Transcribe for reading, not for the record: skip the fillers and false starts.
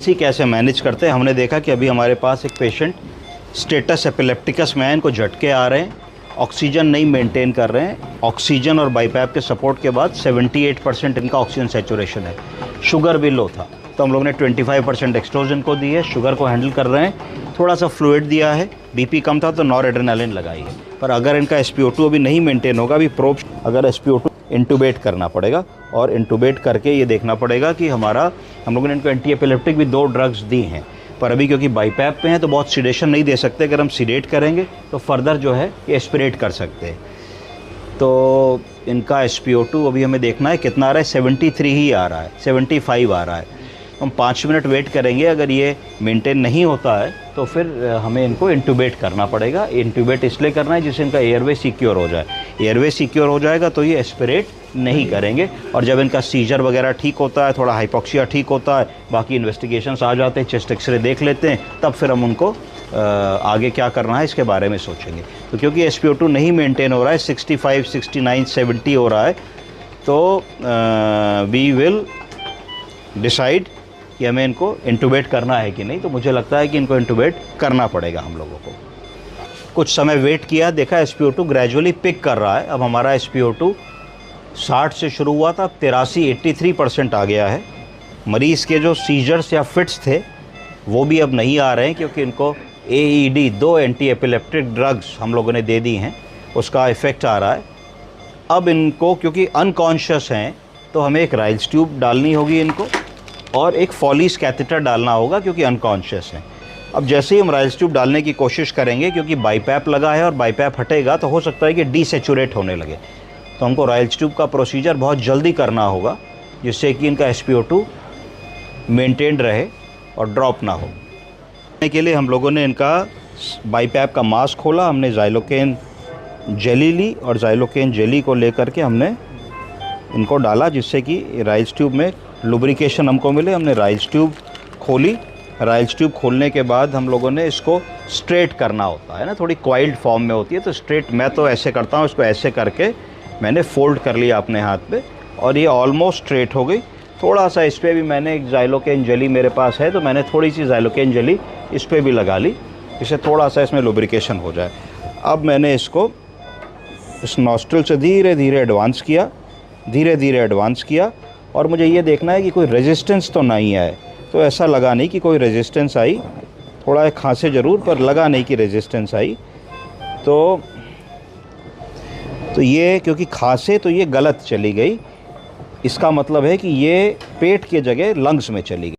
इसी कैसे मैनेज करते हैं। हमने देखा कि अभी हमारे पास एक पेशेंट स्टेटस एपिलेप्टिकस में है, इनको झटके आ रहे हैं, ऑक्सीजन नहीं मेंटेन कर रहे हैं। ऑक्सीजन और बाईपैप के सपोर्ट के बाद 78% इनका ऑक्सीजन सैचुरेशन है। शुगर भी लो था, तो हम लोग ने 25% एक्सट्रोजन को दी है, शुगर को हैंडल कर रहे हैं। थोड़ा सा फ्लूइड दिया है, बीपी कम था तो नॉरएड्रेनालिन लगाई है। पर अगर इनका SpO2 अभी नहीं मेंटेन होगा, अभी प्रोब अगर SpO2 इंटूबेट करना पड़ेगा, और इंटूबेट करके ये देखना पड़ेगा कि हम लोगों ने इनको एंटी एपिलेप्टिक भी 2 ड्रग्स दी हैं, पर अभी क्योंकि बाईपैप पे हैं तो बहुत सीडेशन नहीं दे सकते। अगर हम सीडेट करेंगे तो फर्दर जो है ये एस्पिरेट कर सकते हैं। तो इनका SpO2 अभी हमें देखना है कितना आ रहा है, 73 ही आ रहा है, 75 आ रहा है। हम 5 मिनट वेट करेंगे, अगर ये मेंटेन नहीं होता है तो फिर हमें इनको इंटूबेट करना पड़ेगा। इंटूबेट इसलिए करना है जिससे इनका एयरवे सिक्योर हो जाए। एयरवे सिक्योर हो जाएगा तो ये एस्पिरेट नहीं करेंगे, और जब इनका सीजर वगैरह ठीक होता है, थोड़ा हाइपोक्सिया ठीक होता है, बाकी इन्वेस्टिगेशंस आ जाते हैं, चेस्ट एक्सरे देख लेते हैं, तब फिर हम उनको आगे क्या करना है इसके बारे में सोचेंगे। तो क्योंकि SpO2 नहीं मेंटेन हो रहा है, 65, 69, 70 हो रहा है, तो वी विल डिसाइड कि हमें इनको इंटूबेट करना है कि नहीं। तो मुझे लगता है कि इनको इंटूबेट करना पड़ेगा हम लोगों को। कुछ समय वेट किया, देखा SpO2 ग्रेजुअली पिक कर रहा है। अब हमारा SpO2 60 से शुरू हुआ था, अब 83% आ गया है। मरीज़ के जो सीजर्स या फिट्स थे वो भी अब नहीं आ रहे हैं, क्योंकि इनको AED 2 एंटी एपिलेप्टिक ड्रग्स हम लोगों ने दे दी हैं, उसका इफ़ेक्ट आ रहा है। अब इनको क्योंकि अनकॉन्शियस हैं तो हमें एक राइल्स ट्यूब डालनी होगी इनको, और एक फॉलीस कैथेटर डालना होगा क्योंकि अनकॉन्शियस हैं। अब जैसे ही हम राइल्स ट्यूब डालने की कोशिश करेंगे, क्योंकि बाईपैप लगा है और बाईपैप हटेगा तो हो सकता है कि डीसेचुरेट होने लगे, तो हमको राइल्स ट्यूब का प्रोसीजर बहुत जल्दी करना होगा, जिससे कि इनका SpO2 मेंटेन्ड रहे और ड्रॉप ना हो। के लिए हम लोगों ने इनका बाईपैप का मास्क खोला, हमने ज़ाइलोकेन जेली ली, और ज़ाइलोकेन जेली को लेकर के हमने इनको डाला, जिससे कि राइल्स ट्यूब में लुब्रिकेशन हमको मिले। हमने राइल्स ट्यूब खोली। राइल्स ट्यूब खोलने के बाद हम लोगों ने इसको स्ट्रेट करना होता है ना, थोड़ी कॉइल्ड फॉर्म में होती है, तो स्ट्रेट मैं तो ऐसे करता हूँ, इसको ऐसे करके मैंने फोल्ड कर लिया अपने हाथ पे, और ये ऑलमोस्ट स्ट्रेट हो गई। थोड़ा सा इस पर भी मैंने एक ज़ाइलोकेन जेली मेरे पास है, तो मैंने थोड़ी सी ज़ाइलोकेन जेली इस पर भी लगा ली, जिससे थोड़ा सा इसमें लुब्रिकेशन हो जाए। अब मैंने इसको इस नॉस्ट्रिल से धीरे धीरे एडवांस किया, और मुझे ये देखना है कि कोई रेजिस्टेंस तो नहीं आए। तो ऐसा लगा नहीं कि कोई रेजिस्टेंस आई, थोड़ा खांसे ज़रूर, पर लगा नहीं कि रेजिस्टेंस आई। तो ये क्योंकि खांसे तो ये गलत चली गई, इसका मतलब है कि ये पेट के जगह लंग्स में चली गई।